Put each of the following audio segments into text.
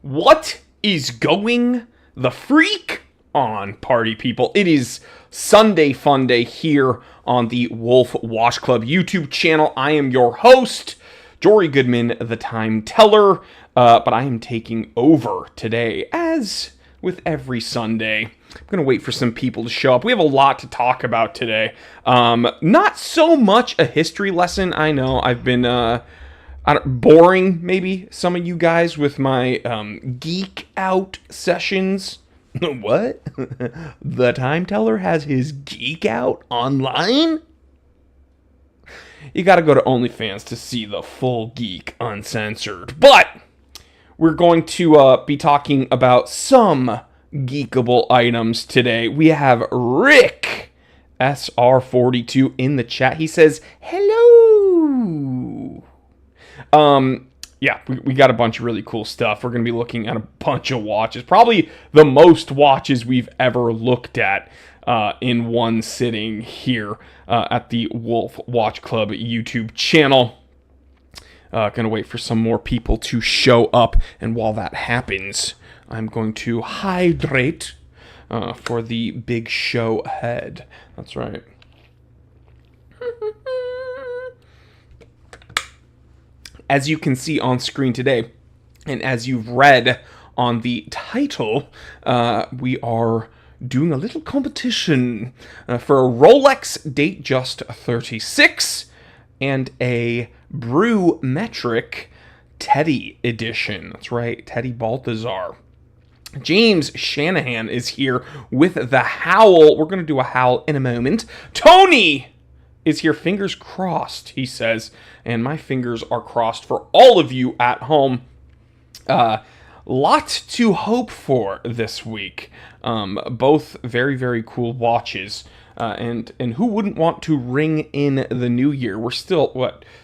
What is going the freak on, party people? It is Sunday Fun Day here on the Wolf Watch Club YouTube channel. I am your host, Jory Goodman, the Time Teller, but I am taking over today, as with every Sunday. I'm going to wait for some people to show up. We have a lot to talk about today. Not so much a history lesson. I know I've been boring, maybe, some of you guys with my geek out sessions. What? The Time Teller has his geek out online? You gotta go to OnlyFans to see the full geek uncensored. But we're going to be talking about some geekable items today. We have Rick SR42 in the chat. He says, hello. Yeah, we got a bunch of really cool stuff. We're going to be looking at a bunch of watches. Probably the most watches we've ever looked at in one sitting here at the Wolf Watch Club YouTube channel. Going to wait for some more people to show up. And while that happens, I'm going to hydrate for the big show ahead. That's right. As you can see on screen today, and as you've read on the title, we are doing a little competition for a Rolex Datejust 36 and a Brew Metric Teddy edition. That's right, Teddy Balthazar. James Shanahan is here with the Howl. We're going to do a Howl in a moment. Tony is here, fingers crossed, he says, and my fingers are crossed for all of you at home. Lot to hope for this week. Both very, very cool watches. And who wouldn't want to ring in the new year? We're still,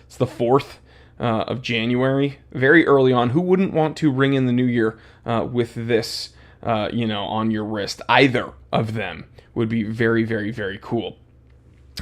it's the 4th of January, very early on. Who wouldn't want to ring in the new year with this, on your wrist? Either of them would be very, very, very cool.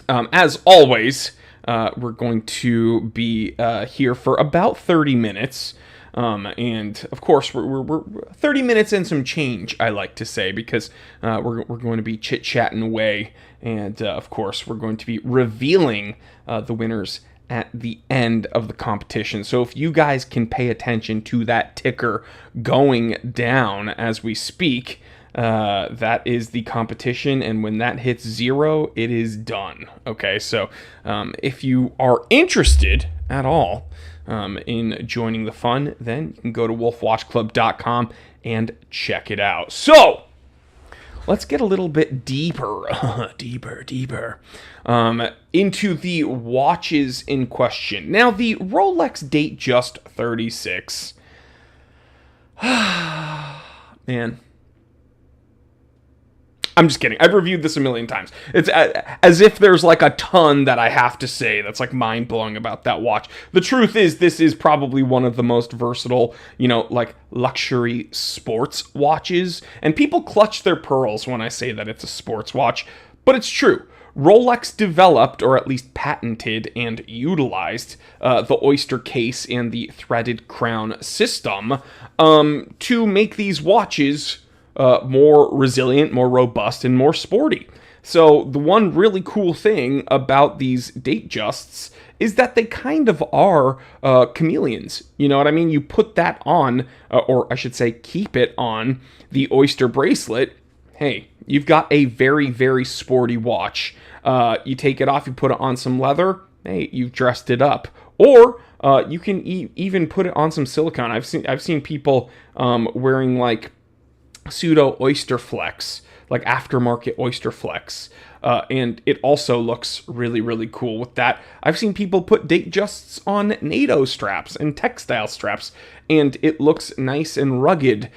As always, we're going to be here for about 30 minutes. And of course, we're 30 minutes and some change, I like to say, because we're going to be chit-chatting away. And of course, we're going to be revealing the winners at the end of the competition. So if you guys can pay attention to that ticker going down as we speak, that is the competition, and when that hits 0, it is done. Okay, so if you are interested at all in joining the fun, then you can go to wolfwatchclub.com and check it out. So let's get a little bit deeper into the watches in question. Now, the Rolex Datejust 36. Man, I'm just kidding. I've reviewed this a million times. It's as if there's like a ton that I have to say that's like mind-blowing about that watch. The truth is, this is probably one of the most versatile, like luxury sports watches. And people clutch their pearls when I say that it's a sports watch, but it's true. Rolex developed, or at least patented and utilized, the oyster case and the threaded crown system to make these watches more resilient, more robust, and more sporty. So the one really cool thing about these Datejusts is that they kind of are chameleons. You know what I mean? You put that on, or I should say keep it on, the oyster bracelet. Hey, you've got a very, very sporty watch. You take it off, you put it on some leather, hey, you've dressed it up. Or you can even put it on some silicone. I've seen people wearing like pseudo oyster flex, like aftermarket oyster flex, and it also looks really, really cool with that. I've seen people put Datejusts on NATO straps and textile straps, and it looks nice and rugged.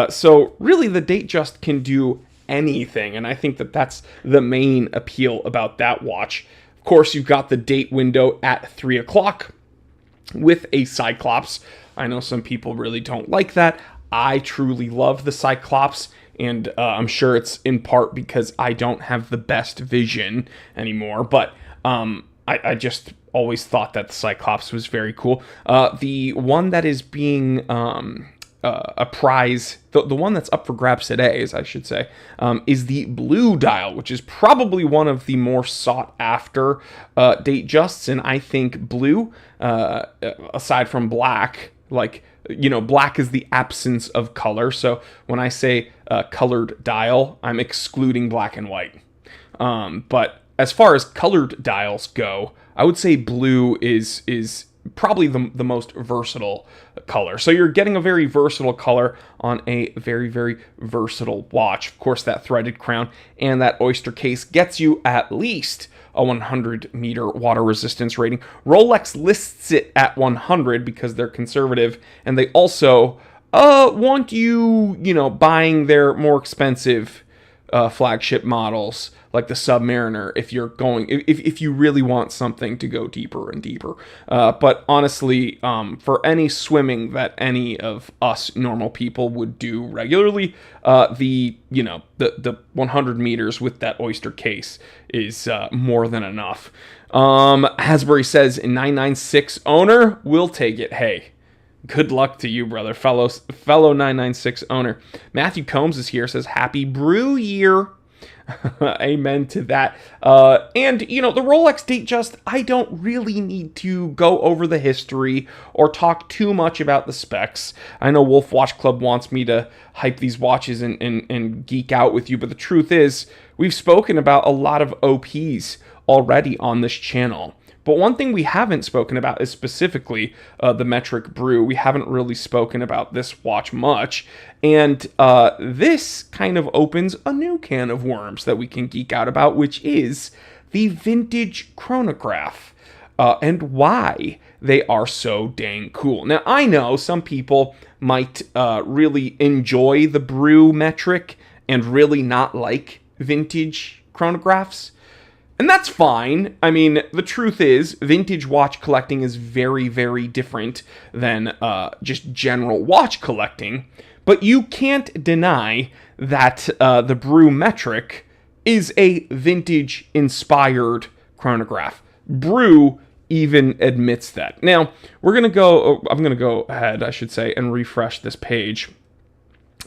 So really, the Datejust can do anything, and I think that that's the main appeal about that watch. Of course, you've got the date window at 3 o'clock with a Cyclops. I know some people really don't like that. I truly love the Cyclops, and I'm sure it's in part because I don't have the best vision anymore, but I just always thought that the Cyclops was very cool. The one that is being a prize. The one that's up for grabs today, as I should say, is the blue dial, which is probably one of the more sought after Datejusts. And I think blue, aside from black, like, black is the absence of color. So when I say colored dial, I'm excluding black and white. But as far as colored dials go, I would say blue is probably the most versatile color. So you're getting a very versatile color on a very, very versatile watch. Of course, that threaded crown and that oyster case gets you at least a 100 meter water resistance rating. Rolex lists it at 100 because they're conservative, and they also want you, buying their more expensive flagship models like the Submariner if you're going, if you really want something to go deeper and deeper. But honestly, for any swimming that any of us normal people would do regularly, the 100 meters with that oyster case is more than enough. Hasbury says 996 owner, we'll take it. Hey, good luck to you, brother. Fellow 996 owner. Matthew Combs is here, says happy brew year. Amen to that. And, the Rolex Datejust, I don't really need to go over the history or talk too much about the specs. I know Wolf Watch Club wants me to hype these watches and geek out with you, but the truth is, we've spoken about a lot of OPs already on this channel. But one thing we haven't spoken about is specifically the Metric Brew. We haven't really spoken about this watch much. And this kind of opens a new can of worms that we can geek out about, which is the vintage chronograph and why they are so dang cool. Now, I know some people might really enjoy the Brew Metric and really not like vintage chronographs. And that's fine. I mean, the truth is, vintage watch collecting is very, very different than just general watch collecting. But you can't deny that the Brew Metric is a vintage-inspired chronograph. Brew even admits that. Now, I'm going to go ahead, I should say, and refresh this page.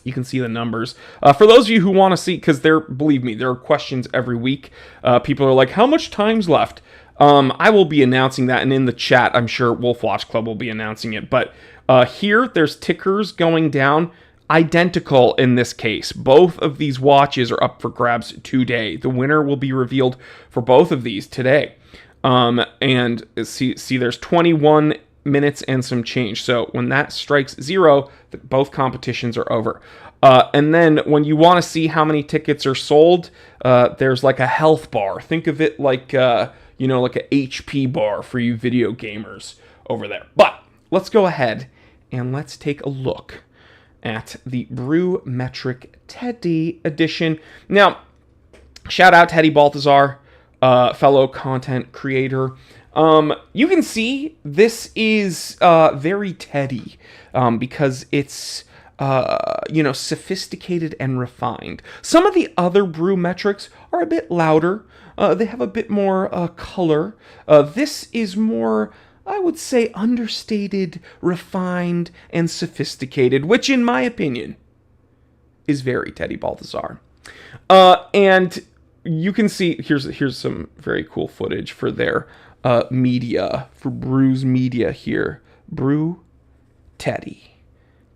You can see the numbers. For those of you who want to see, because believe me, there are questions every week. People are like, how much time's left? I will be announcing that, and in the chat, I'm sure Wolf Watch Club will be announcing it. But here, there's tickers going down, identical in this case. Both of these watches are up for grabs today. The winner will be revealed for both of these today. And see, there's 21 minutes and some change. So when that strikes 0, both competitions are over. And then when you want to see how many tickets are sold, there's like a health bar. Think of it like like a HP bar for you video gamers over there. But let's go ahead and let's take a look at the Brew Metric Teddy edition. Now, shout out Teddy Baltazar, fellow content creator. You can see this is very Teddy because it's sophisticated and refined. Some of the other Brew Metrics are a bit louder. They have a bit more color. This is more, I would say, understated, refined, and sophisticated, which in my opinion is very Teddy Baltazar. And you can see, here's some very cool footage for their media, for Brew's media here. Brew, Teddy,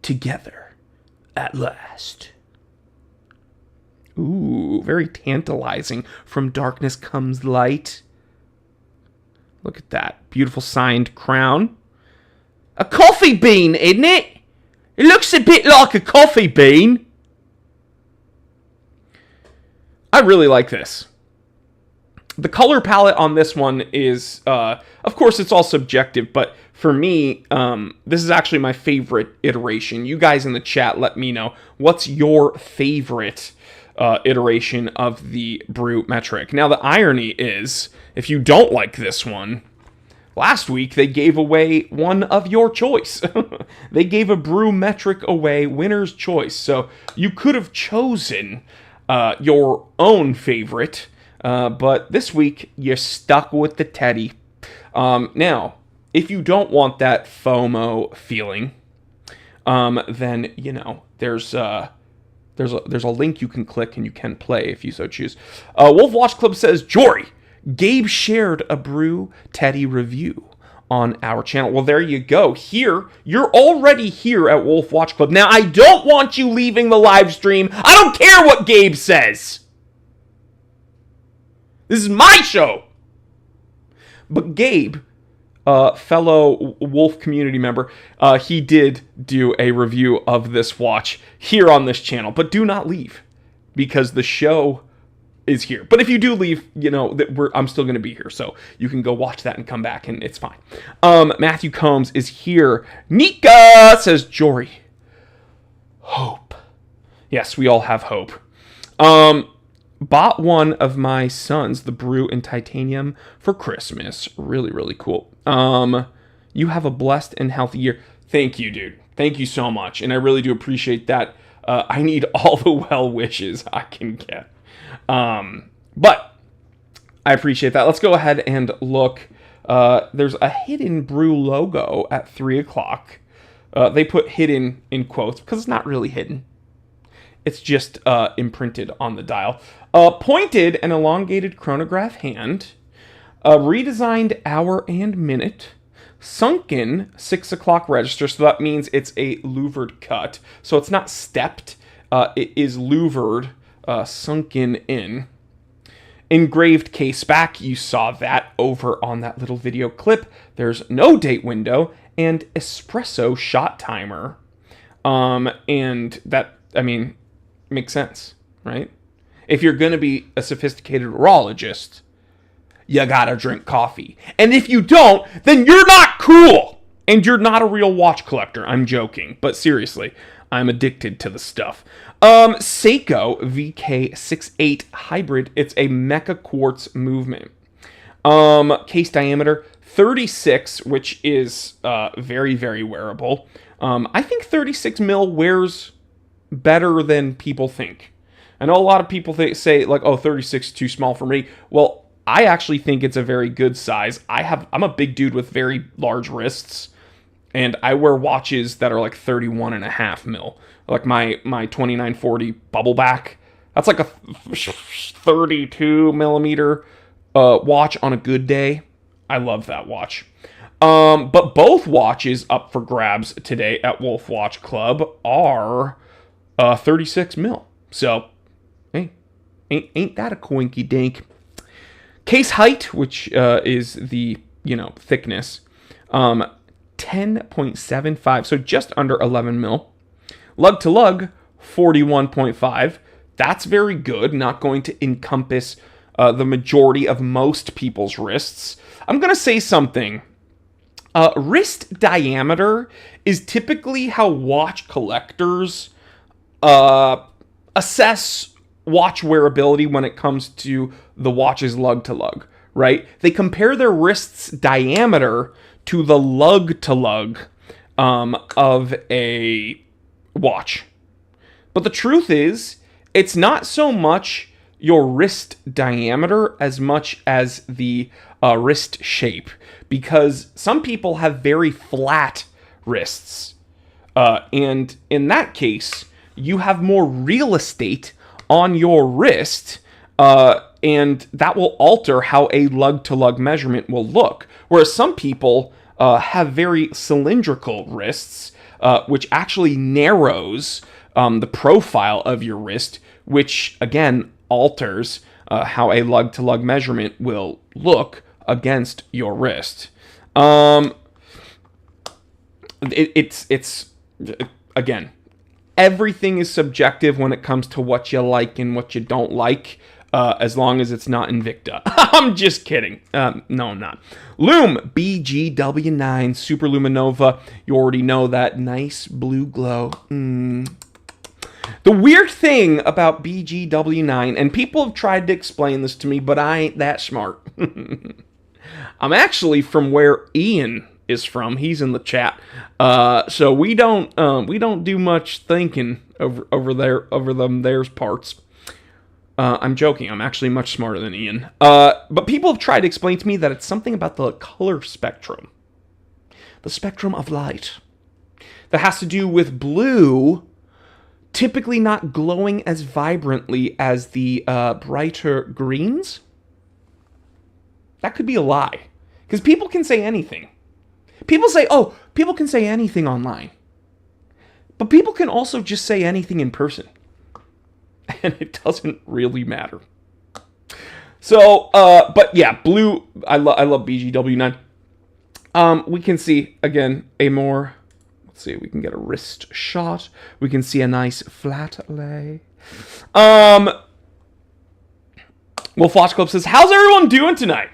together at last. Ooh, very tantalizing. From darkness comes light. Look at that. Beautiful signed crown. A coffee bean, isn't it? It looks a bit like a coffee bean. I really like this. The color palette on this one is, of course, it's all subjective, but for me, this is actually my favorite iteration. You guys in the chat, let me know, what's your favorite iteration of the Brew Metric? Now, the irony is, if you don't like this one, last week they gave away one of your choice. They gave a Brew Metric away, winner's choice. So you could have chosen your own favorite. But this week, you're stuck with the Teddy. Now, if you don't want that FOMO feeling, then, you know, there's a link you can click and you can play if you so choose. Wolf Watch Club says, Jory, Gabe shared a Brew Teddy review on our channel. Well, there you go. Here, you're already here at Wolf Watch Club. Now, I don't want you leaving the live stream. I don't care what Gabe says. This is my show. But Gabe, fellow Wolf community member, he did do a review of this watch here on this channel. But do not leave, because the show is here. But if you do leave, you know, I'm still going to be here. So you can go watch that and come back, and it's fine. Matthew Combs is here. Nika says, Jory, hope. Yes, we all have hope. Bought one of my sons, the Brew in titanium, for Christmas. Really, really cool. You have a blessed and healthy year. Thank you, dude. Thank you so much. And I really do appreciate that. I need all the well wishes I can get. But I appreciate that. Let's go ahead and look. There's a Hidden Brew logo at 3 o'clock. They put hidden in quotes because it's not really hidden. It's just imprinted on the dial. Pointed and elongated chronograph hand. Redesigned hour and minute. Sunken 6 o'clock register. So that means it's a louvered cut. So it's not stepped. It is louvered, sunken in. Engraved case back. You saw that over on that little video clip. There's no date window. And espresso shot timer. And that, I mean, makes sense, right? If you're going to be a sophisticated horologist, you gotta drink coffee. And if you don't, then you're not cool. And you're not a real watch collector. I'm joking. But seriously, I'm addicted to the stuff. Seiko VK68 Hybrid. It's a mecha quartz movement. Case diameter 36, which is very, very wearable. I think 36 mil wears better than people think. I know a lot of people say like, oh, 36 is too small for me. Well, I actually think it's a very good size. I'm a big dude with very large wrists, and I wear watches that are like 31.5 mil. Like my 2940 bubble back. That's like a 32 millimeter watch on a good day. I love that watch. But both watches up for grabs today at Wolf Watch Club are 36 mil. So, hey, ain't that a coinky dink? Case height, which is the, thickness, 10.75, so just under 11 mil. Lug to lug, 41.5. That's very good. Not going to encompass the majority of most people's wrists. I'm going to say something. Wrist diameter is typically how watch collectors assess watch wearability when it comes to the watch's lug to lug, right? They compare their wrist's diameter to the lug to lug of a watch. But the truth is, it's not so much your wrist diameter as much as the wrist shape, because some people have very flat wrists. And in that case, you have more real estate on your wrist, and that will alter how a lug-to-lug measurement will look. Whereas some people have very cylindrical wrists, which actually narrows the profile of your wrist, which, again, alters how a lug-to-lug measurement will look against your wrist. It's again, everything is subjective when it comes to what you like and what you don't like, as long as it's not Invicta. I'm just kidding. No, I'm not. Lume BGW9 Super Luminova. You already know that nice blue glow. The weird thing about BGW9, and people have tried to explain this to me, but I ain't that smart. I'm actually from where Ian is from. He's in the chat. So we don't do much thinking over there's parts. I'm joking. I'm actually much smarter than Ian. But people have tried to explain to me that it's something about the color spectrum. The spectrum of light. that has to do with blue typically not glowing as vibrantly as the brighter greens. That could be a lie. Because people can say anything. People can say anything online. But people can also just say anything in person. And it doesn't really matter. So, but yeah, blue, I love BGW9. We can see, again, a more... Let's see, we can get a wrist shot. We can see a nice flat lay. Wolf Watch Club says, how's everyone doing tonight?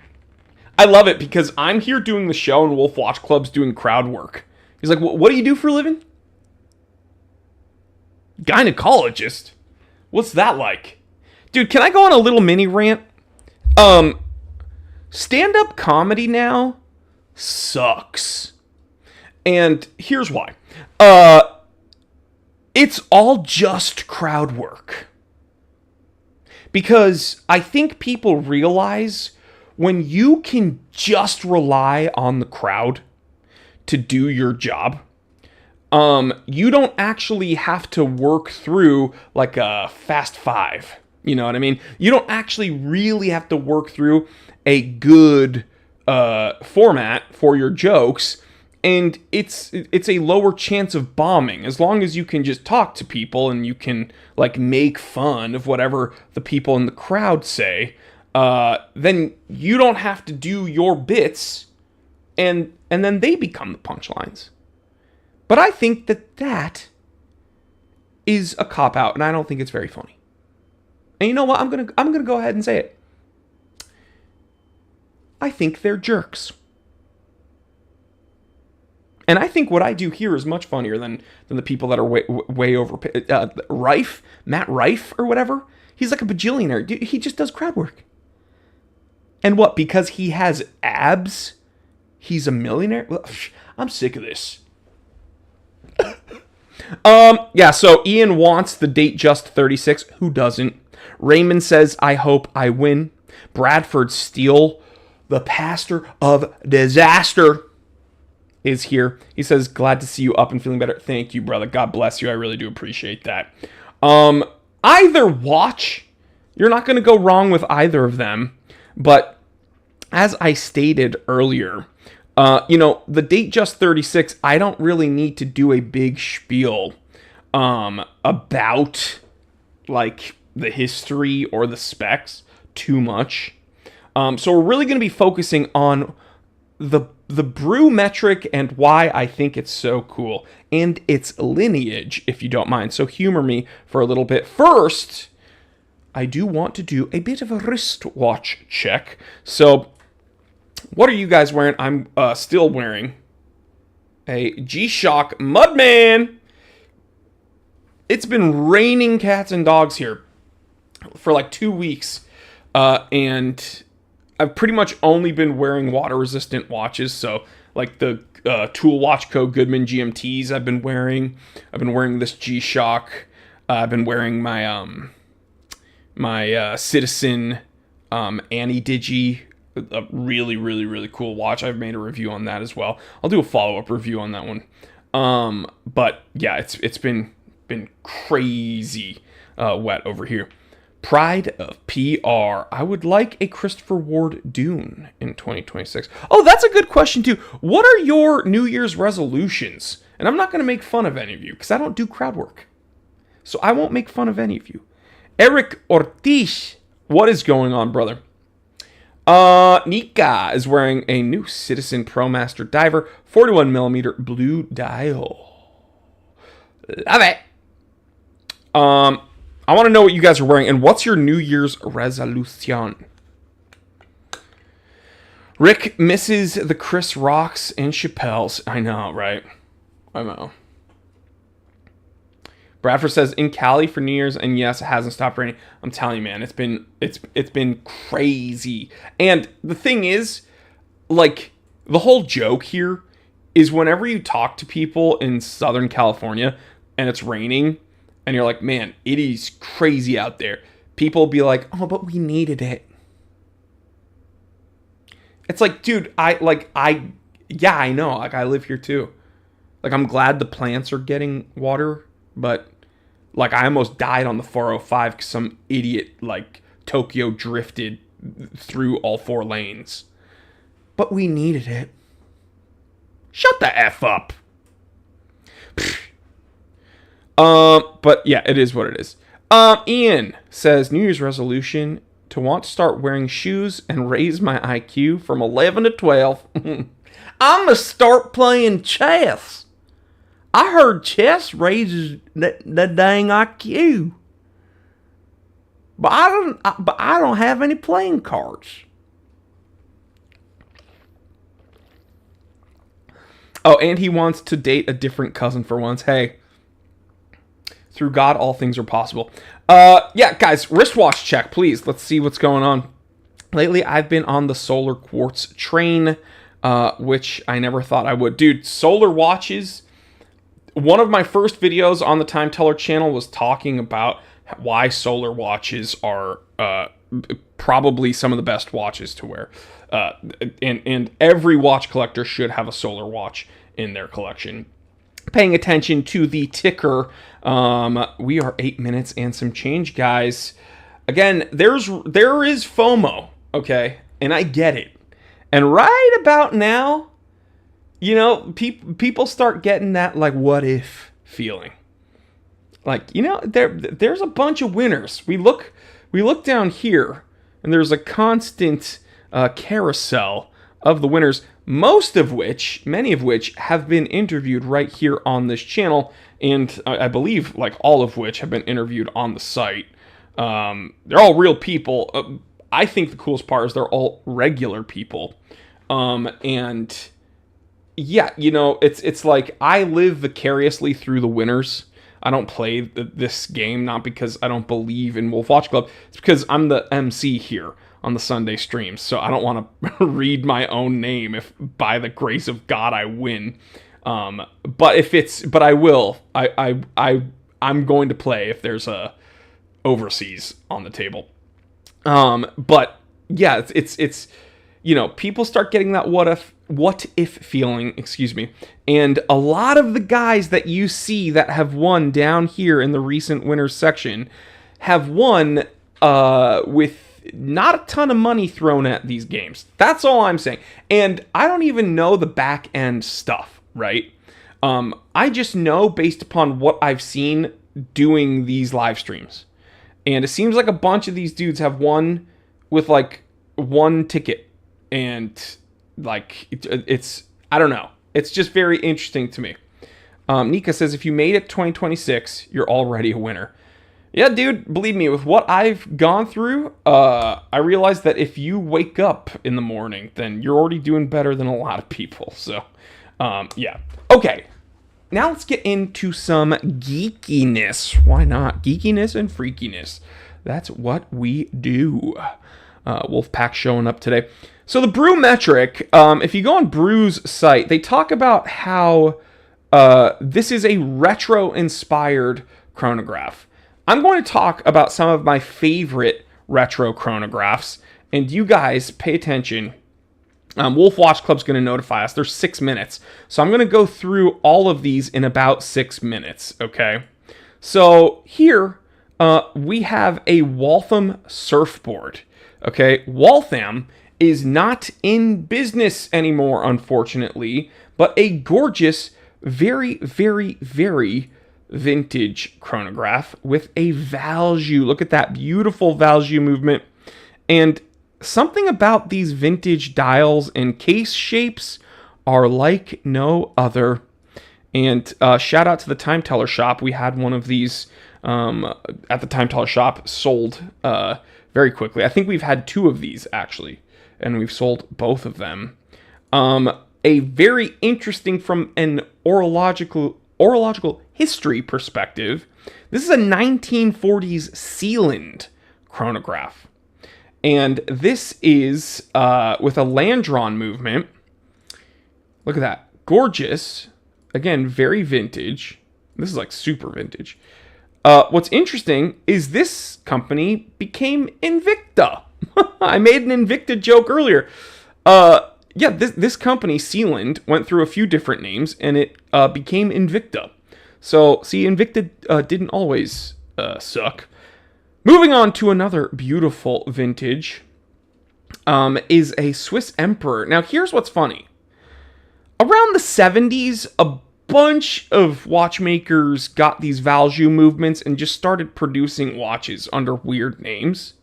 I love it because I'm here doing the show and Wolf Watch Club's doing crowd work. He's like, what do you do for a living? Gynecologist? What's that like? Dude, can I go on a little mini rant? Stand-up comedy now sucks. And here's why. It's all just crowd work. Because I think people realize when you can just rely on the crowd to do your job, you don't actually have to work through like a Fast Five. You know what I mean? You don't actually really have to work through a good format for your jokes. And it's a lower chance of bombing as long as you can just talk to people and you can like make fun of whatever the people in the crowd say. Then you don't have to do your bits, and then they become the punchlines. But I think that is a cop out, and I don't think it's very funny. And you know what? I'm gonna go ahead and say it. I think they're jerks. And I think what I do here is much funnier than the people that are way over. Matt Rife or whatever. He's like a bajillionaire. Dude, he just does crowd work. And what? Because he has abs, he's a millionaire? I'm sick of this. Yeah, so Ian wants the Datejust 36. Who doesn't? Raymond says, I hope I win. Bradford Steele, the pastor of disaster, is here. He says, glad to see you up and feeling better. Thank you, brother. God bless you. I really do appreciate that. Either watch. You're not going to go wrong with either of them. But as I stated earlier, the Datejust 36, I don't really need to do a big spiel about like the history or the specs too much. So we're really going to be focusing on the Brew Metric and why I think it's so cool, and its lineage, if you don't mind. So humor me for a little bit. First, I do want to do a bit of a wristwatch check. So, what are you guys wearing? I'm still wearing a G-Shock Mudman. It's been raining cats and dogs here for like 2 weeks, and I've pretty much only been wearing water-resistant watches, so like the Tool Watch Co. Goodman GMTs I've been wearing. I've been wearing this G-Shock. I've been wearing my my Citizen Annie Digi, a really, really, really cool watch. I've made a review on that as well. I'll do a follow-up review on that one. But yeah, it's been crazy wet over here. Pride of PR. I would like a Christopher Ward Dune in 2026. Oh, that's a good question too. What are your New Year's resolutions? And I'm not going to make fun of any of you because I don't do crowd work. So I won't make fun of any of you. Eric Ortiz. What is going on, brother? Nika is wearing a new Citizen ProMaster Diver 41mm blue dial. Love it. I want to know what you guys are wearing, and what's your New Year's resolution? Rick misses the Chris Rocks and Chappelle's. I know, right? I know. Bradford says in Cali for New Year's, and yes, it hasn't stopped raining. I'm telling you, man, it's been crazy. And the thing is, like, the whole joke here is whenever you talk to people in Southern California and it's raining, and you're like, man, it is crazy out there. People will be like, oh, but we needed it. It's like, dude, I know. Like, I live here too. Like, I'm glad the plants are getting water, but, like, I almost died on the 405 because some idiot, like, Tokyo drifted through all 4 lanes. But we needed it. Shut the F up. But yeah, it is what it is. Ian says, New Year's resolution to want to start wearing shoes and raise my IQ from 11 to 12. I'm gonna start playing chess. I heard chess raises the dang IQ. But I don't have any playing cards. Oh, and he wants to date a different cousin for once. Hey, through God, all things are possible. Yeah, guys, wristwatch check, please. Let's see what's going on. Lately, I've been on the solar quartz train, which I never thought I would. Dude, solar watches. One of my first videos on the Time Teller channel was talking about why solar watches are probably some of the best watches to wear. And every watch collector should have a solar watch in their collection. Paying attention to the ticker, we are 8 minutes and some change, guys. Again, there is FOMO, okay, and I get it. And right about now, you know, people start getting that like what if feeling. Like, you know, there's a bunch of winners. We look down here, and there's a constant carousel of the winners. Many of which have been interviewed right here on this channel, and I believe like all of which have been interviewed on the site. They're all real people. I think the coolest part is they're all regular people. And yeah, you know, it's like I live vicariously through the winners. I don't play this game, not because I don't believe in Wolf Watch Club. It's because I'm the MC here on the Sunday streams, so I don't want to read my own name if by the grace of God I win. But I will. I'm going to play if there's a overseas on the table. But yeah, it's you know, people start getting that what if feeling, excuse me. And a lot of the guys that you see that have won down here in the recent winners section have won with not a ton of money thrown at these games. That's all I'm saying. And I don't even know the back end stuff, right? I just know based upon what I've seen doing these live streams. And it seems like a bunch of these dudes have won with like one ticket. And like, it's I don't know. It's just very interesting to me. Nika says, if you made it 2026, you're already a winner. Yeah, dude, believe me, with what I've gone through, I realized that if you wake up in the morning, then you're already doing better than a lot of people. So, yeah. Okay, now let's get into some geekiness. Why not? Geekiness and freakiness. That's what we do. Wolfpack showing up today. So the Brew Metric, if you go on Brew's site, they talk about how this is a retro-inspired chronograph. I'm going to talk about some of my favorite retro chronographs, and you guys pay attention. Wolf Watch Club's going to notify us. There's 6 minutes, so I'm going to go through all of these in about 6 minutes, okay? So here we have a Waltham surfboard, okay? Waltham is not in business anymore, unfortunately, but a gorgeous, very, very, very vintage chronograph with a value. Look at that beautiful value movement. And something about these vintage dials and case shapes are like no other. And shout out to the Time Teller shop. We had one of these at the Time Teller shop sold very quickly. I think we've had 2 of these actually, and we've sold both of them. A very interesting from an orological history perspective, this is a 1940s Sealand chronograph. And this is with a land-drawn movement. Look at that. Gorgeous. Again, very vintage. This is like super vintage. What's interesting is this company became Invicta. I made an Invicta joke earlier. yeah, this company, Sealand, went through a few different names, and it became Invicta. So, see, Invicta didn't always suck. Moving on to another beautiful vintage is a Swiss Emperor. Now, here's what's funny. Around the 70s, a bunch of watchmakers got these Valjoux movements and just started producing watches under weird names.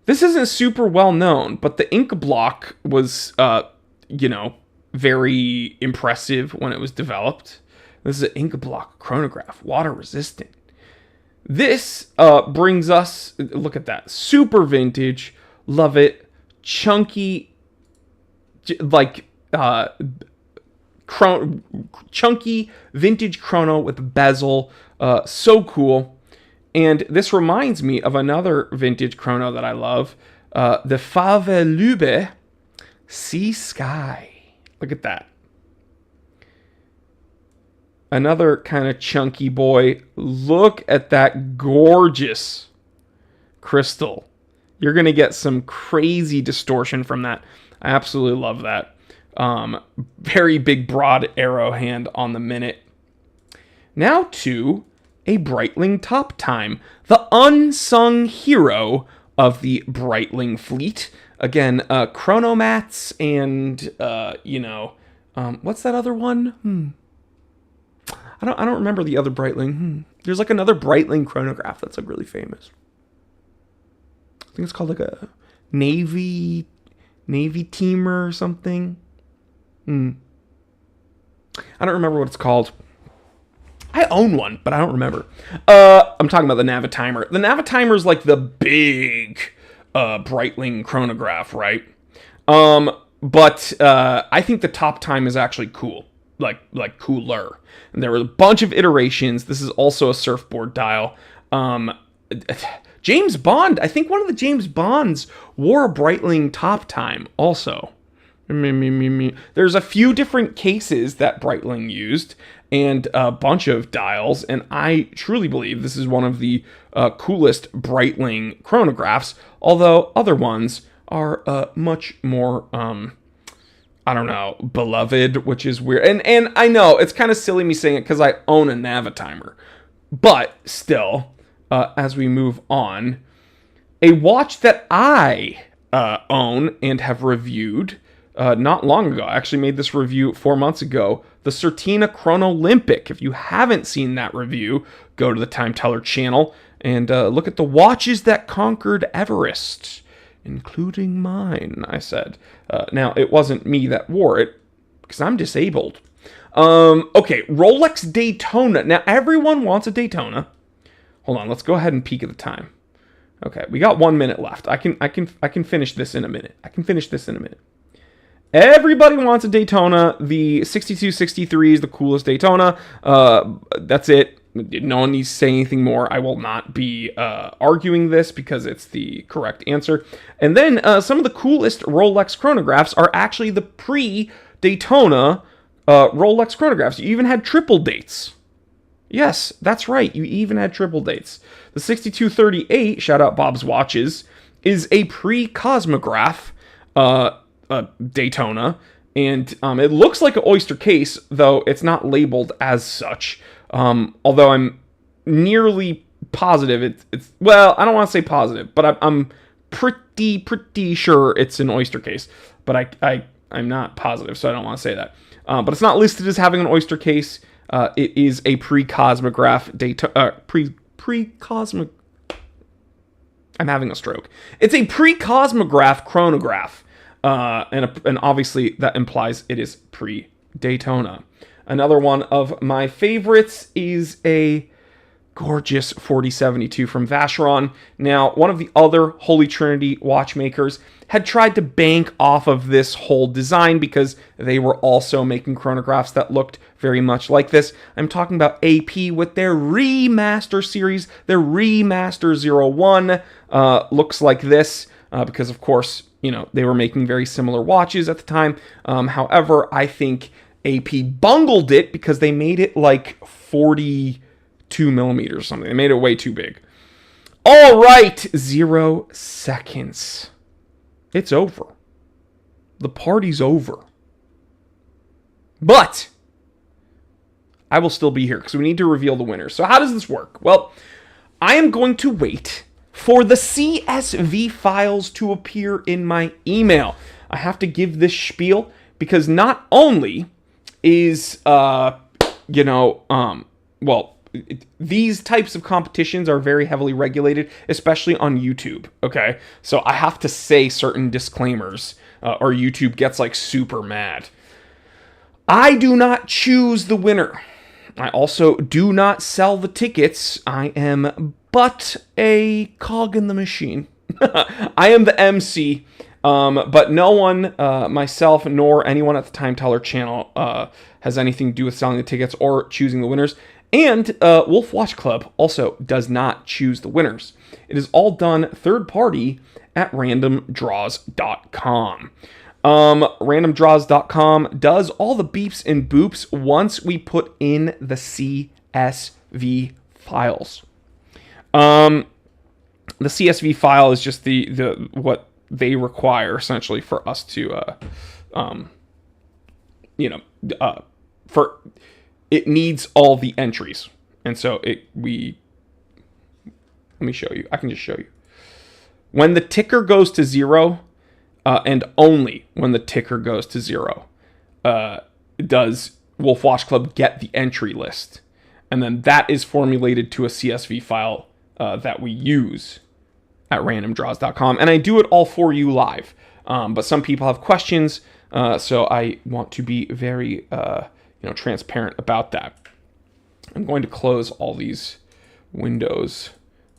This isn't super well known, but the ink block was, very impressive when it was developed. This is an ink block chronograph, water resistant. This brings us, look at that, super vintage, love it, chunky, like chunky vintage chrono with bezel, so cool. And this reminds me of another vintage chrono that I love, the Fave Lube Sea Sky. Look at that. Another kind of chunky boy. Look at that gorgeous crystal. You're going to get some crazy distortion from that. I absolutely love that. Very big, broad arrow hand on the minute. Now to a Breitling Top Time, the unsung hero of the Breitling fleet. Again, Chronomats and, what's that other one? I don't remember the other Breitling. There's like another Breitling chronograph that's like really famous. I think it's called like a Navy Teamer or something. I don't remember what it's called. I own one, but I don't remember. I'm talking about the Navitimer. The Navitimer is like the big Breitling chronograph, right? But I think the Top Time is actually cool. Like cooler. And there were a bunch of iterations. This is also a surfboard dial. James Bond, I think one of the James Bonds wore a Breitling Top Time also. There's a few different cases that Breitling used and a bunch of dials, and I truly believe this is one of the coolest Breitling chronographs, although other ones are much more beloved, which is weird. And I know it's kind of silly me saying it because I own a Navitimer. But still, as we move on, a watch that I own and have reviewed not long ago. I actually made this review 4 months ago. The Certina Chronolympic. If you haven't seen that review, go to the Time Teller channel and look at the watches that conquered Everest. Including mine, I said. Now, it wasn't me that wore it, because I'm disabled. Okay, Rolex Daytona. Now, everyone wants a Daytona. Hold on, let's go ahead and peek at the time. Okay, we got 1 minute left. I can finish this in a minute. Everybody wants a Daytona. The 6263 is the coolest Daytona. That's it. No one needs to say anything more. I will not be arguing this because it's the correct answer. And then some of the coolest Rolex chronographs are actually the pre-Daytona Rolex chronographs. You even had triple dates. Yes, that's right. You even had triple dates. The 6238, shout out Bob's Watches, is a pre-Cosmograph Daytona. And it looks like an oyster case, though it's not labeled as such. Although I'm nearly positive it's well, I don't want to say positive, but I'm pretty sure it's an oyster case. But I'm not positive, so I don't want to say that. But it's not listed as having an oyster case. It is a pre-Cosmograph pre-Cosmograph. I'm having a stroke. It's a pre-Cosmograph chronograph. And obviously that implies it is pre-Daytona. Another one of my favorites is a gorgeous 4072 from Vacheron. Now, one of the other Holy Trinity watchmakers had tried to bank off of this whole design because they were also making chronographs that looked very much like this. I'm talking about AP with their Remaster series. Their Remaster 01 looks like this because, of course, they were making very similar watches at the time. However, I think AP bungled it because they made it like 42 millimeters or something. They made it way too big. All right, 0 seconds. It's over. the party's over. But I will still be here because we need to reveal the winners. So how does this work? Well, I am going to wait for the CSV files to appear in my email. I have to give this spiel because not only is, these types of competitions are very heavily regulated, especially on YouTube, okay? So I have to say certain disclaimers, or YouTube gets like super mad. I do not choose the winner. I also do not sell the tickets. I am but a cog in the machine. I am the MC, but no one, myself, nor anyone at the Time Teller channel has anything to do with selling the tickets or choosing the winners. And Wolf Watch Club also does not choose the winners. It is all done third party at randomdraws.com. Randomdraws.com does all the beeps and boops once we put in the CSV files. The CSV file is just the what they require essentially for us to for it needs all the entries. And so let me show you. I can just show you. When the ticker goes to 0, and only when the ticker goes to 0, does Wolf Watch Club get the entry list. And then that is formulated to a CSV file that we use at randomdraws.com. And I do it all for you live. But some people have questions, so I want to be very transparent about that. I'm going to close all these windows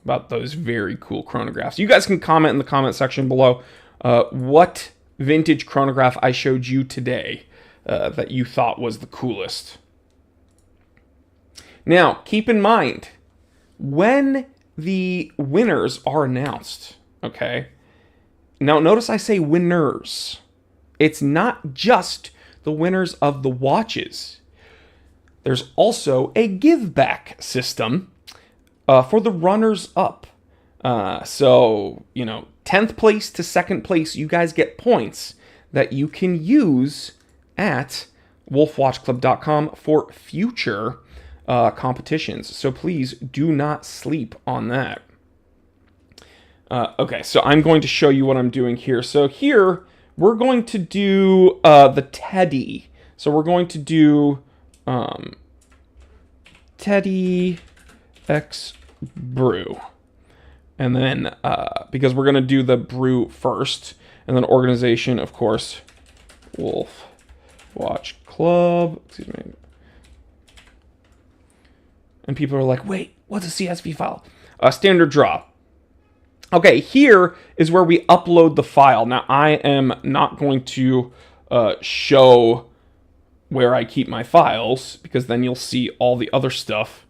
about those very cool chronographs. You guys can comment in the comment section below what vintage chronograph I showed you today that you thought was the coolest. Now, keep in mind, when the winners are announced, okay? Now, notice I say winners. It's not just the winners of the watches. There's also a give back system for the runners up. So, 10th place to 2nd place, you guys get points that you can use at wolfwatchclub.com for future competitions. So please do not sleep on that. Okay, so I'm going to show you what I'm doing here. So here, we're going to do the Teddy. So we're going to do Teddy X Brew. And then, because we're going to do the brew first, and then organization, of course, Wolf Watch Club. Excuse me. And people are like, wait, what's a CSV file? Standard draw. Okay, here is where we upload the file. Now, I am not going to show where I keep my files, because then you'll see all the other stuff.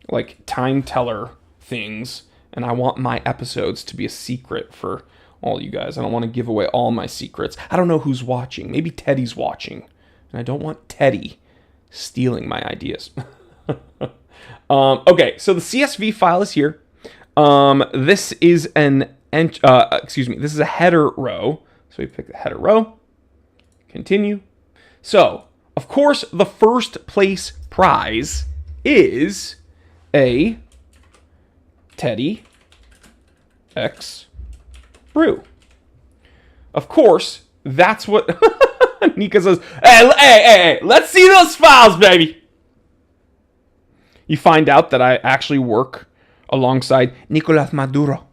Like time teller things, and I want my episodes to be a secret for all you guys. I don't want to give away all my secrets. I don't know who's watching. Maybe Teddy's watching, and I don't want Teddy stealing my ideas. Okay, so the CSV file is here. This is this is a header row. So we pick the header row. Continue. So, of course, the first place prize is a Teddy X Brew. Of course, that's what Nika says. Hey, let's see those files, baby. You find out that I actually work alongside Nicolas Maduro.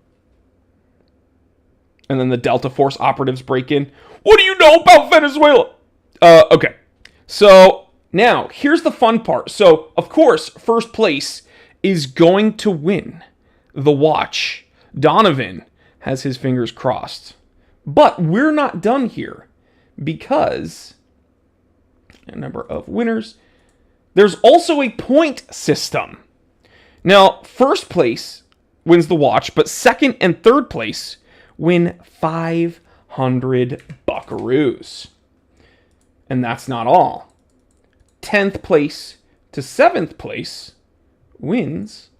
And then the Delta Force operatives break in. What do you know about Venezuela? Okay. So, now, here's the fun part. So, of course, first place is going to win the watch. Donovan has his fingers crossed. But we're not done here, because a number of winners. There's also a point system. Now, first place wins the watch, but second and third place win 500 buckaroos. And that's not all. 10th place to 7th place wins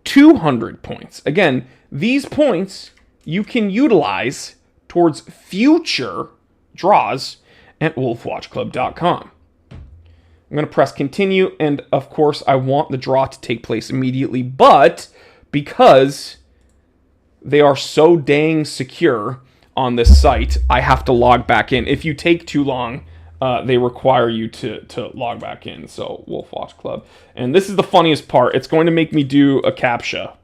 200 points. Again, these points you can utilize towards future draws at wolfwatchclub.com. I'm going to press continue, and of course I want the draw to take place immediately, but because they are so dang secure on this site, I have to log back in. If you take too long, they require you to log back in. So Wolf Watch Club. And this is the funniest part. It's going to make me do a CAPTCHA.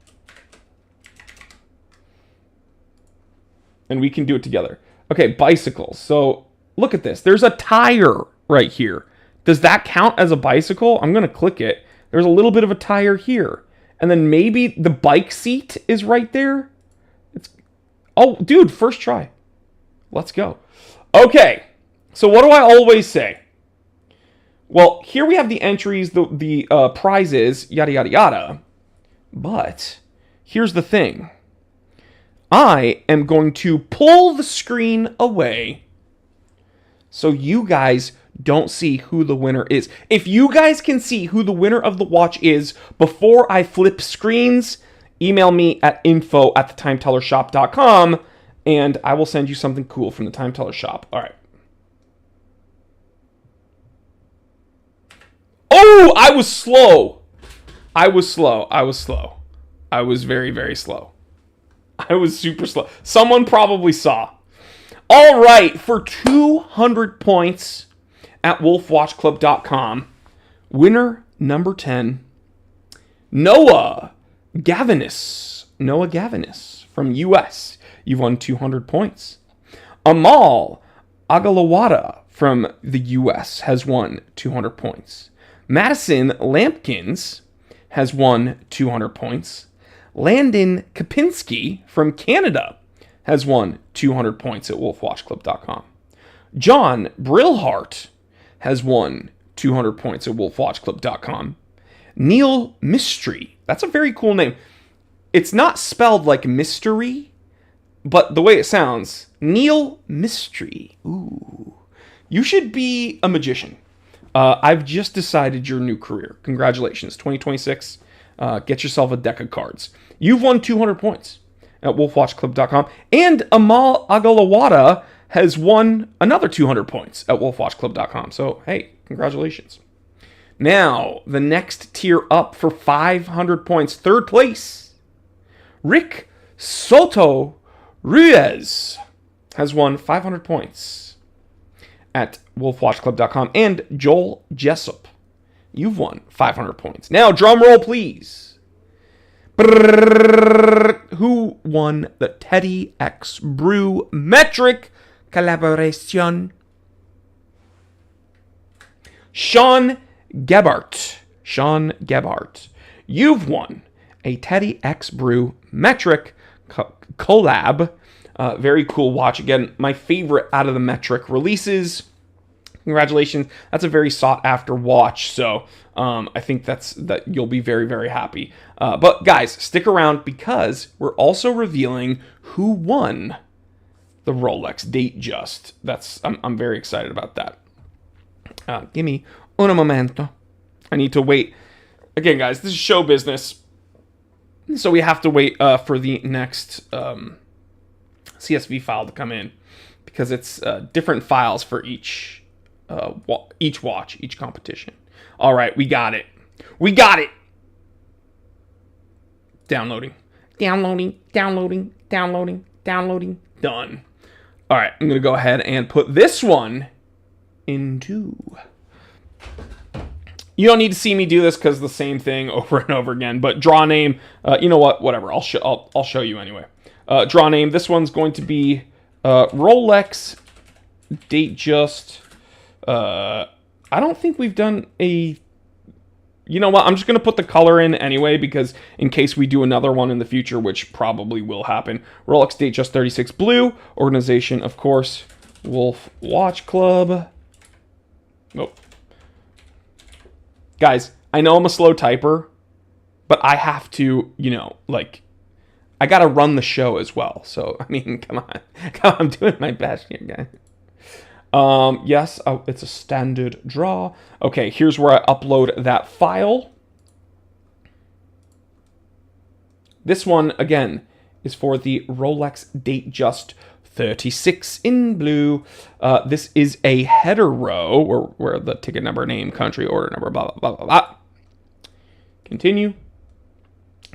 And we can do it together. Okay, bicycles. So look at this. There's a tire right here. Does that count as a bicycle? I'm going to click it. There's a little bit of a tire here. And then maybe the bike seat is right there. Oh, dude, first try. Let's go. Okay, so what do I always say? Well, here we have the entries, the prizes, yada, yada, yada. But here's the thing. I am going to pull the screen away so you guys don't see who the winner is. If you guys can see who the winner of the watch is before I flip screens, email me at info@thetimetellershop.com and I will send you something cool from the Time Teller Shop. All right. Oh, I was slow. I was very, very slow. I was super slow. Someone probably saw. All right, for 200 points at wolfwatchclub.com, winner number 10, Noah Gavinis from US. You've won 200 points. Amal Agalawada from the US has won 200 points. Madison Lampkins has won 200 points. Landon Kapinski from Canada has won 200 points at wolfwatchclub.com. John Brillhart has won 200 points at wolfwatchclub.com. Neil Mystery, that's a very cool name. It's not spelled like mystery, but the way it sounds, Neil Mystery. Ooh, you should be a magician. I've just decided your new career. Congratulations, 2026. Get yourself a deck of cards. You've won 200 points at wolfwatchclub.com. And Amal Agalawada has won another 200 points at wolfwatchclub.com. So, hey, congratulations. Now, the next tier up for 500 points. Third place, Rick Soto Ruiz has won 500 points at wolfwatchclub.com. And Joel Jessup, you've won 500 points. Now, drum roll, please. Who won the Teddy X Brew Metric collaboration? Sean Gebhardt. You've won a Teddy X Brew Metric collab. Very cool watch. Again, my favorite out of the Metric releases. Congratulations. That's a very sought after watch. So I think that you'll be very, very happy. But guys, stick around because we're also revealing who won the Rolex Datejust. I'm very excited about that. Give me un momento. I need to wait. Again, guys, this is show business. So we have to wait for the next CSV file to come in because it's different files for each watch, each competition. All right, we got it. Downloading. Done. All right, I'm going to go ahead and put this one into... You don't need to see me do this because the same thing over and over again, but draw name, you know what, whatever, I'll show you anyway. Draw name, this one's going to be Rolex Datejust. I don't think we've done a... You know what, I'm just going to put the color in anyway because in case we do another one in the future, which probably will happen. Rolex Datejust 36 Blue, organization, of course, Wolf Watch Club. Oh. Guys, I know I'm a slow typer, but I have to, I got to run the show as well. So, I mean, come on, I'm doing my best here, guys. Yes, it's a standard draw. Okay, here's where I upload that file. This one, again, is for the Rolex Datejust 36 in blue. This is a header row where the ticket number, name, country, order number, blah, blah, blah, blah, blah. Continue.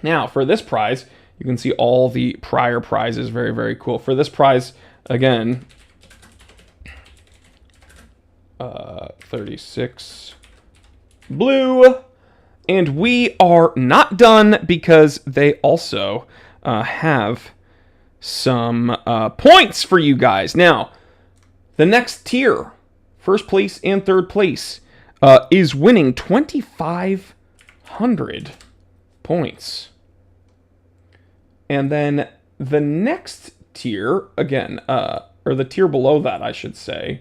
Now, for this prize, you can see all the prior prizes. Very, very cool. For this prize, again, 36 blue. And we are not done because they also have some points for you guys. Now, the next tier, first place and third place, is winning 2,500 points. And then the next tier, again, or the tier below that, I should say,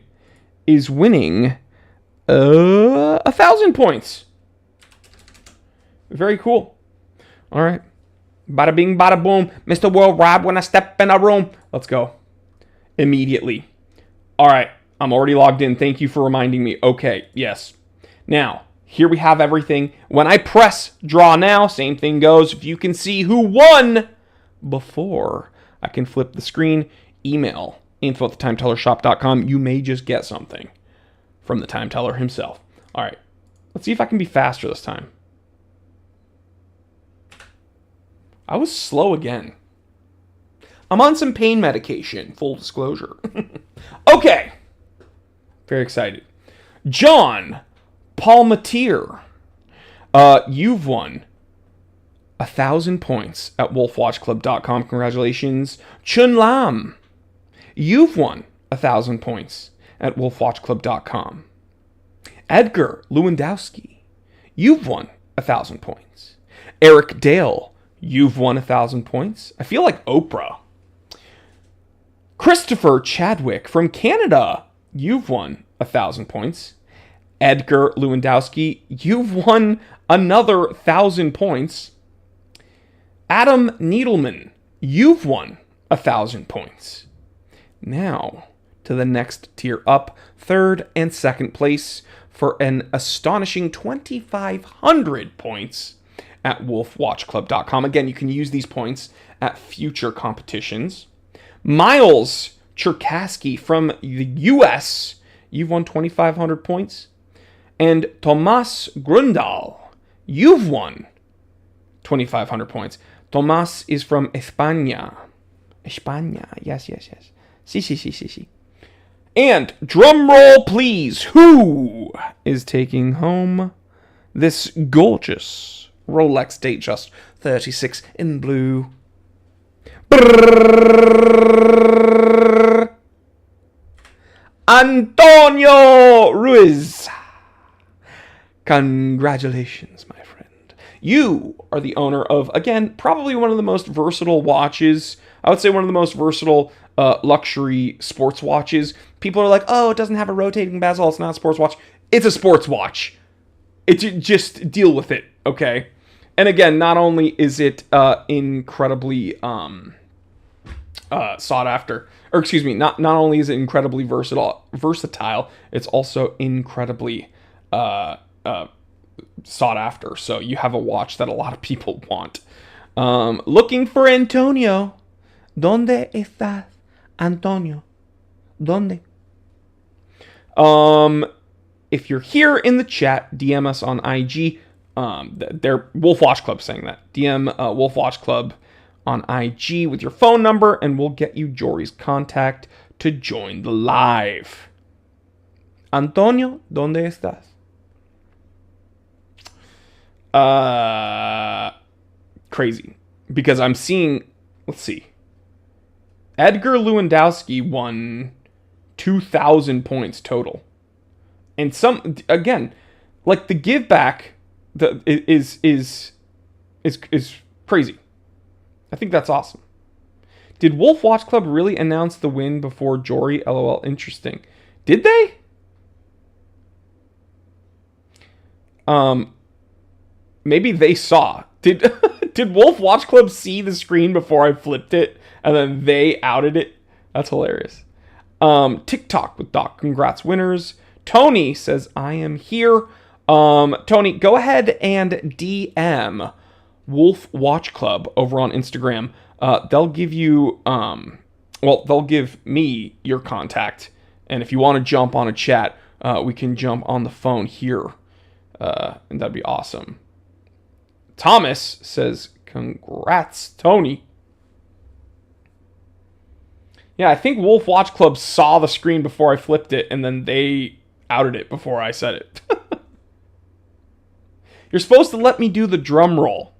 is winning 1,000 points. Very cool. All right. Bada bing, bada boom. Mr. Worldwide, when I step in a room. Let's go. Immediately. All right. I'm already logged in. Thank you for reminding me. Okay. Yes. Now, here we have everything. When I press draw now, same thing goes. If you can see who won before I can flip the screen, email info@thetimetellershop.com. You may just get something from the time teller himself. All right. Let's see if I can be faster this time. I was slow again. I'm on some pain medication, full disclosure. Okay. Very excited. John Palmatier. You've won 1,000 points at wolfwatchclub.com. Congratulations. Chun Lam. You've won 1,000 points at wolfwatchclub.com. Edgar Lewandowski. You've won 1,000 points. Eric Dale. You've won 1,000 points. I feel like Oprah. Christopher Chadwick from Canada. You've won 1,000 points. Edgar Lewandowski. You've won another 1,000 points. Adam Needleman. You've won 1,000 points. Now, to the next tier up. Third and second place for an astonishing 2,500 points at wolfwatchclub.com. Again, you can use these points at future competitions. Miles Cherkasky from the US, you've won 2,500 points. And Tomas Grundal, you've won 2,500 points. Tomas is from España. España, yes. Sí. And drum roll, please. Who is taking home this gorgeous Rolex Datejust 36 in blue? Antonio Ruiz. Congratulations, my friend. You are the owner of, again, probably one of the most versatile watches. I would say one of the most versatile luxury sports watches. People are like, oh, it doesn't have a rotating bezel. It's not a sports watch. It's a sports watch. Just deal with it, okay? And again, not only is it incredibly sought after, or excuse me, not only is it incredibly versatile, it's also incredibly sought after. So you have a watch that a lot of people want. Looking for Antonio. ¿Dónde estás, Antonio? ¿Dónde? If you're here in the chat, DM us on IG. They're Wolf Watch Club saying that. DM Wolf Watch Club on IG with your phone number, and we'll get you Jory's contact to join the live. Antonio, ¿dónde estás? Crazy. Because I'm seeing, let's see. Edgar Lewandowski won 2,000 points total. And some, again, like the give back is crazy. I think that's awesome. Did Wolf Watch Club really announce the win before Jory? LOL, interesting. Did they? Maybe they saw. Did Wolf Watch Club see the screen before I flipped it and then they outed it? That's hilarious. TikTok with Doc. Congrats, winners. Tony says, I am here. Tony, go ahead and DM Wolf Watch Club over on Instagram. They'll give you, they'll give me your contact. And if you want to jump on a chat, we can jump on the phone here. And that'd be awesome. Thomas says, congrats, Tony. Yeah, I think Wolf Watch Club saw the screen before I flipped it, and then they outed it before I said it. You're supposed to let me do the drum roll.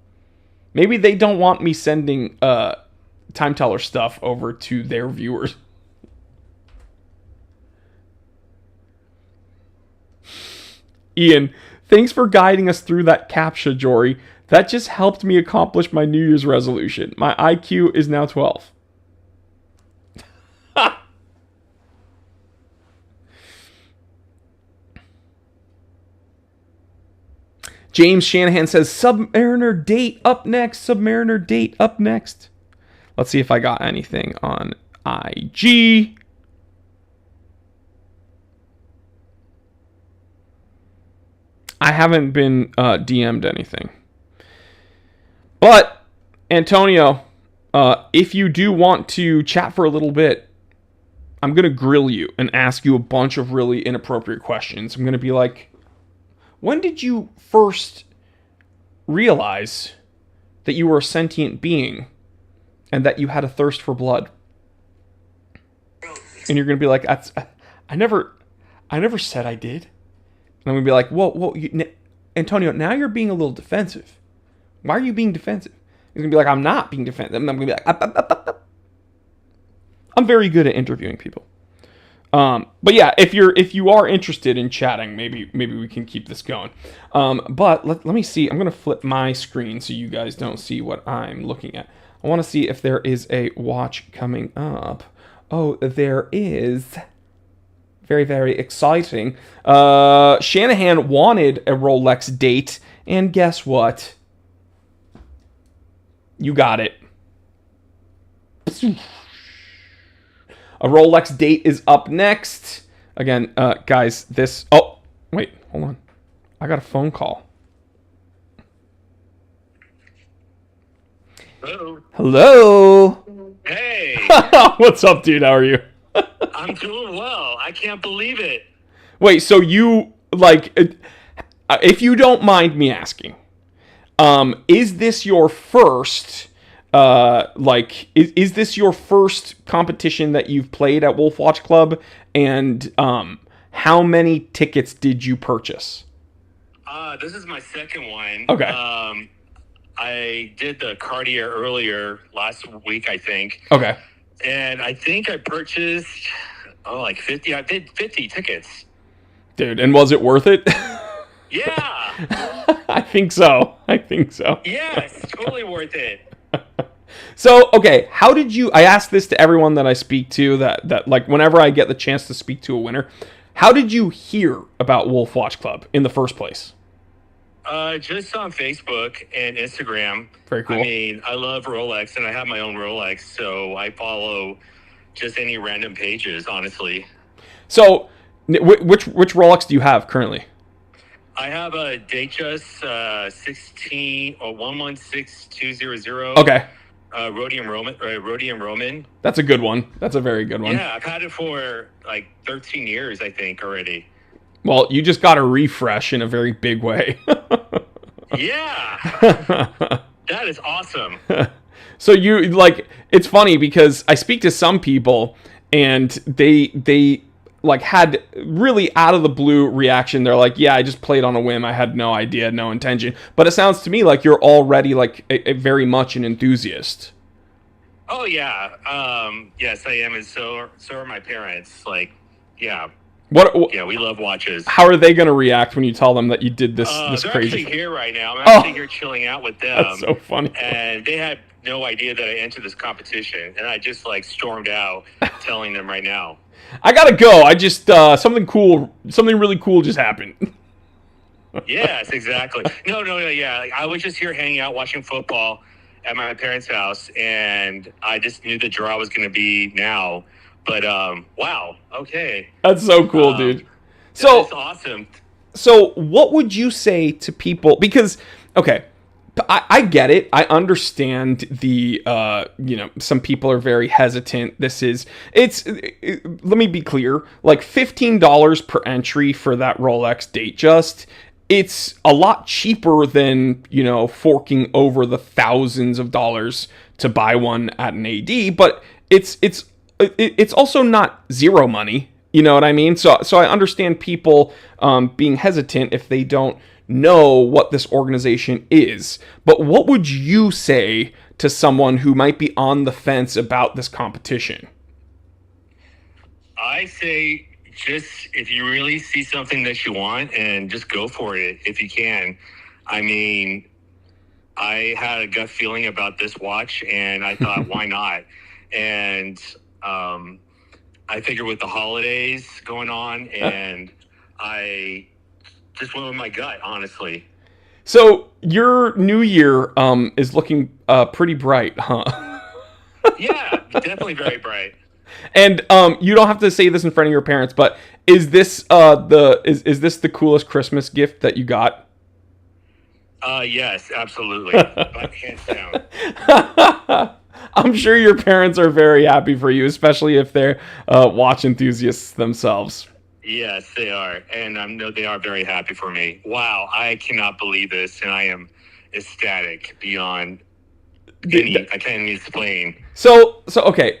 Maybe they don't want me sending time teller stuff over to their viewers. Ian, thanks for guiding us through that CAPTCHA, Jory. That just helped me accomplish my New Year's resolution. My IQ is now 12. James Shanahan says, Submariner date up next. Submariner date up next. Let's see if I got anything on IG. I haven't been DM'd anything. But, Antonio, if you do want to chat for a little bit, I'm going to grill you and ask you a bunch of really inappropriate questions. I'm going to be like, when did you first realize that you were a sentient being and that you had a thirst for blood? And you're going to be like, I never said I did. And I'm going to be like, whoa, Antonio, now you're being a little defensive. Why are you being defensive? He's going to be like, I'm not being defensive. And I'm going to be like, I'm very good at interviewing people. But yeah, if you are interested in chatting, maybe we can keep this going. But let me see. I'm going to flip my screen so you guys don't see what I'm looking at. I want to see if there is a watch coming up. Oh, there is. Very, very exciting. Shanahan wanted a Rolex date, and guess what? You got it. A Rolex date is up next. Again, guys, this... Oh, wait, hold on. I got a phone call. Hello. Hello. Hey. What's up, dude? How are you? I'm doing well. I can't believe it. Wait, so you, like... if you don't mind me asking, is this your first... is this your first competition that you've played at Wolf Watch Club? And how many tickets did you purchase? This is my second one. Okay. I did the Cartier earlier last week, I think. Okay. And I think I purchased, like 50. I did 50 tickets. Dude, and was it worth it? Yeah. I think so. Yes, totally worth it. So, okay, how did you... I ask this to everyone that I speak to, that like, whenever I get the chance to speak to a winner, how did you hear about Wolf Watch Club in the first place? Just on Facebook and Instagram. Very cool. I mean, I love Rolex, and I have my own Rolex, so I follow just any random pages, honestly. So, which Rolex do you have currently? I have a Datejust 16 or 116200. Okay. Rhodium Roman. That's a good one. That's a very good one. Yeah, I've had it for like 13 years, I think, already. Well, you just got a refresh in a very big way. Yeah. That is awesome. So you, like, it's funny because I speak to some people and they like had really out of the blue reaction. They're like, yeah, I just played on a whim. I had no idea, no intention. But it sounds to me like you're already like a very much an enthusiast. Oh yeah. Yes, I am. And so are my parents. Like, yeah. Yeah, we love watches. How are they going to react when you tell them that you did this they're crazy? They're actually here right now. I'm actually here chilling out with them. That's so funny. And they had no idea that I entered this competition, and I just like stormed out, telling them right now. I gotta go. I just something really cool just happened. Yes, exactly. No, yeah. Like, I was just here hanging out, watching football at my parents' house, and I just knew the draw was going to be now. But wow, okay. That's so cool, dude. So that's awesome. So what would you say to people? Because, okay, I get it. I understand the, some people are very hesitant. Let me be clear, like $15 per entry for that Rolex Datejust. It's a lot cheaper than, forking over the thousands of dollars to buy one at an AD, but it's also not zero money. You know what I mean? So I understand people being hesitant if they don't know what this organization is. But what would you say to someone who might be on the fence about this competition? I say just if you really see something that you want, and just go for it if you can. I mean, I had a gut feeling about this watch, and I thought, why not? And I figured with the holidays going on, and I just went with my gut, honestly. So your new year is looking pretty bright, huh? Yeah, definitely very bright. And you don't have to say this in front of your parents, but is this the coolest Christmas gift that you got? Yes, absolutely. Hands down. I'm sure your parents are very happy for you, especially if they're watch enthusiasts themselves. Yes, they are. And I know they are very happy for me. Wow, I cannot believe this, and I am ecstatic beyond I can't even explain. So okay.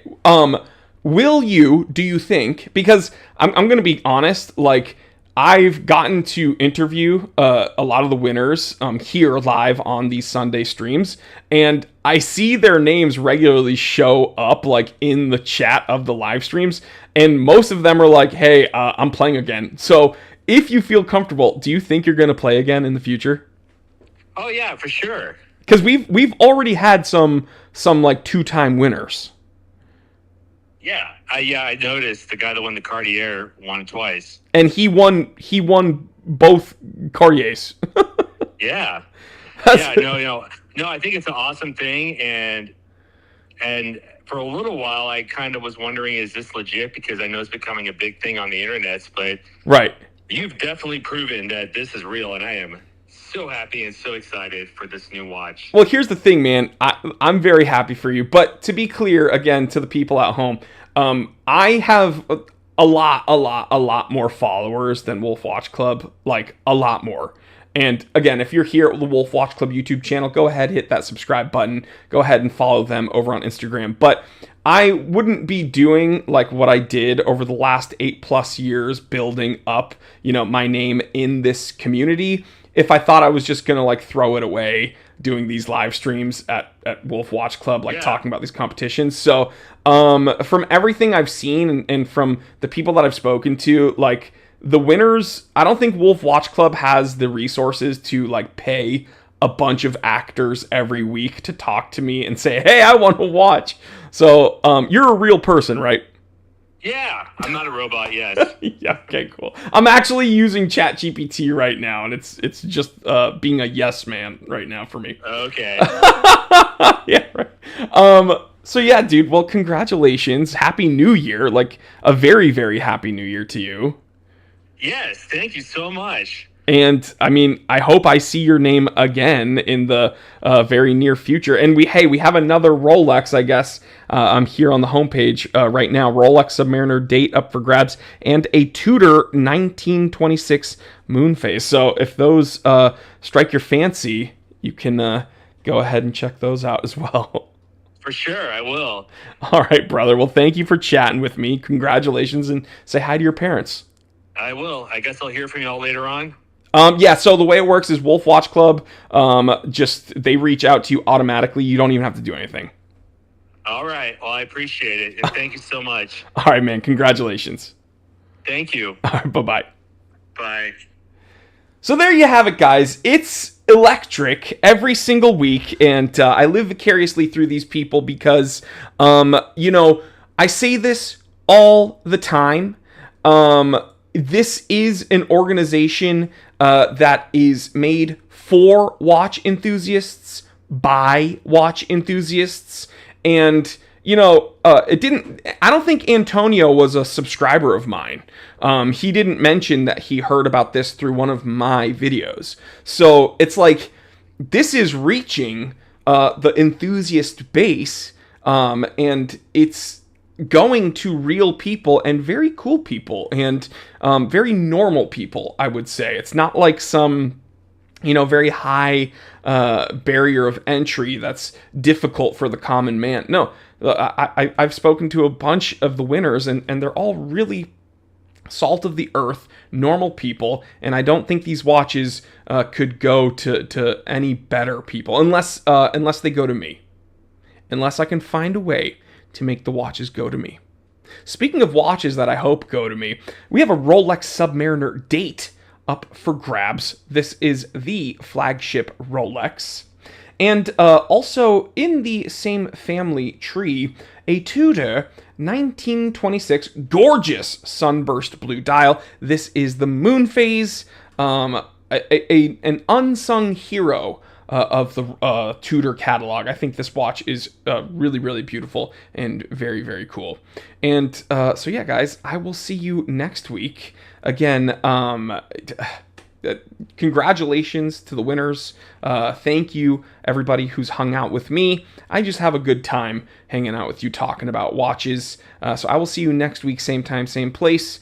Do you think, because I'm going to be honest, like, I've gotten to interview a lot of the winners here live on these Sunday streams, and I see their names regularly show up like in the chat of the live streams, and most of them are like, hey, I'm playing again. So if you feel comfortable, do you think you're going to play again in the future? Oh yeah, for sure. Because we've already had some like 2-time winners. Yeah, I noticed the guy that won the Cartier won it twice, and he won both Cartiers. Yeah, no. I think it's an awesome thing, and for a little while, I kind of was wondering, is this legit? Because I know it's becoming a big thing on the internet, but right, you've definitely proven that this is real, and I am so happy and so excited for this new watch. Well, here's the thing, man. I'm very happy for you. But to be clear, again, to the people at home, I have a lot more followers than Wolf Watch Club. Like, a lot more. And again, if you're here at the Wolf Watch Club YouTube channel, go ahead, hit that subscribe button. Go ahead and follow them over on Instagram. But I wouldn't be doing like what I did over the last 8+ years, building up, my name in this community, if I thought I was just going to like throw it away doing these live streams at Wolf Watch Club, like talking about these competitions. So from everything I've seen and from the people that I've spoken to, like the winners, I don't think Wolf Watch Club has the resources to like pay a bunch of actors every week to talk to me and say, hey, I want to watch. So you're a real person, right? Yeah, I'm not a robot, yes. Yeah, okay, cool. I'm actually using ChatGPT right now, and it's just being a yes man right now for me. Okay. Yeah, right. So yeah, dude, well, congratulations. Happy New Year. Like, a very, very happy New Year to you. Yes, thank you so much. And I mean, I hope I see your name again in the very near future. And we have another Rolex, I guess. I'm here on the homepage right now. Rolex Submariner date up for grabs, and a Tudor 1926 Moonface. So if those strike your fancy, you can go ahead and check those out as well. For sure, I will. All right, brother. Well, thank you for chatting with me. Congratulations, and say hi to your parents. I will. I guess I'll hear from you all later on. Yeah, so the way it works is Wolf Watch Club, they reach out to you automatically. You don't even have to do anything. All right. Well, I appreciate it. And thank you so much. All right, man. Congratulations. Thank you. All right, bye-bye. Bye. So there you have it, guys. It's electric every single week, and I live vicariously through these people because, I say this all the time. This is an organization that is made for watch enthusiasts, by watch enthusiasts, and I don't think Antonio was a subscriber of mine. He didn't mention that he heard about this through one of my videos. So it's like, this is reaching the enthusiast base, and it's going to real people and very cool people and very normal people, I would say. It's not like some, very high barrier of entry that's difficult for the common man. No, I've spoken to a bunch of the winners, and they're all really salt of the earth, normal people, and I don't think these watches could go to any better people unless they go to me. Unless I can find a way to make the watches go to me. Speaking of watches that I hope go to me, we have a Rolex Submariner Date up for grabs. This is the flagship Rolex. And also in the same family tree, a Tudor 1926 gorgeous sunburst blue dial. This is the moon phase, an unsung hero of the Tudor catalog. I think this watch is really, really beautiful and very, very cool. And so yeah, guys, I will see you next week. Again, congratulations to the winners. Thank you, everybody who's hung out with me. I just have a good time hanging out with you, talking about watches. So I will see you next week, same time, same place.